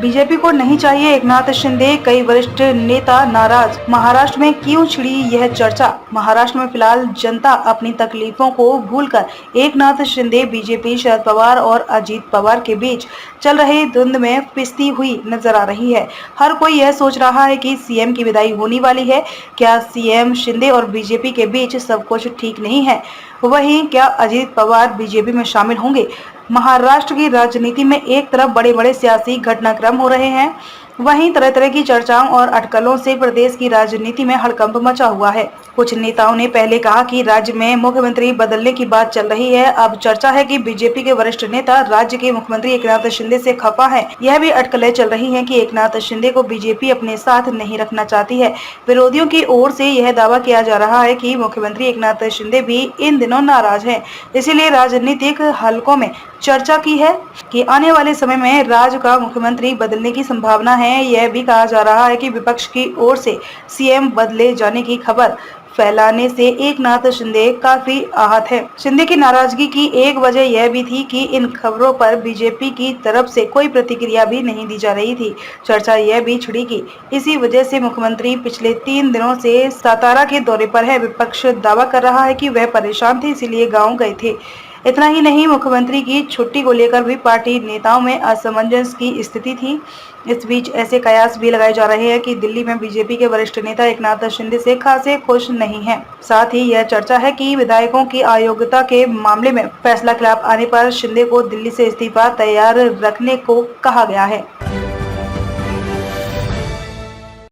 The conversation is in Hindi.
बीजेपी को नहीं चाहिए एकनाथ शिंदे, कई वरिष्ठ नेता नाराज। महाराष्ट्र में क्यों छिड़ी यह चर्चा? महाराष्ट्र में फिलहाल जनता अपनी तकलीफों को भूलकर एकनाथ शिंदे, बीजेपी, शरद पवार और अजीत पवार के बीच चल रहे द्वंद्व में पिसती हुई नजर आ रही है। हर कोई यह सोच रहा है कि सीएम की विदाई होने वाली है। क्या सीएम शिंदे और बीजेपी के बीच सब कुछ ठीक नहीं है? वहीं क्या अजीत पवार बीजेपी में शामिल होंगे? महाराष्ट्र की राजनीति में एक तरफ बड़े-बड़े सियासी घटनाक्रम हो रहे हैं, वहीं तरह-तरह की चर्चाओं और अटकलों से प्रदेश की राजनीति में हड़कंप मचा हुआ है। कुछ नेताओं ने पहले कहा कि राज्य में मुख्यमंत्री बदलने की बात चल रही है। अब चर्चा है कि बीजेपी के वरिष्ठ नेता राज्य के मुख्यमंत्री एकनाथ शिंदे से खफा हैं। यह भी अटकलें चल रही हैं कि एकनाथ शिंदे को बीजेपी अपने साथ नहीं रखना चाहती है। विरोधियों की ओर से यह दावा किया जा रहा है कि मुख्यमंत्री एकनाथ शिंदे भी इन दिनों नाराज हैं। इसीलिए राजनीतिक हलकों में चर्चा की है कि आने वाले समय में राज्य का मुख्यमंत्री बदलने की संभावना है। यह भी कहा जा रहा है कि विपक्ष की ओर से सीएम बदले जाने की खबर फैलाने से एकनाथ शिंदे काफी आहत है। शिंदे की नाराजगी की एक वजह यह भी थी कि इन खबरों पर बीजेपी की तरफ से कोई प्रतिक्रिया भी नहीं दी जा रही थी। चर्चा यह भी छिड़ी कि इसी वजह से मुख्यमंत्री पिछले 3 दिनों से सातारा के दौरे पर है। विपक्ष दावा कर रहा है कि वह परेशान थे, इसीलिए गाँव गए थे। इतना ही नहीं, मुख्यमंत्री की छुट्टी को लेकर भी पार्टी नेताओं में असमंजस की स्थिति थी। इस बीच ऐसे कयास भी लगाए जा रहे हैं कि दिल्ली में बीजेपी के वरिष्ठ नेता एकनाथ शिंदे से खासे खुश नहीं हैं। साथ ही यह चर्चा है कि विधायकों की अयोग्यता के मामले में फैसला खिलाफ आने पर शिंदे को दिल्ली से इस्तीफा तैयार रखने को कहा गया है।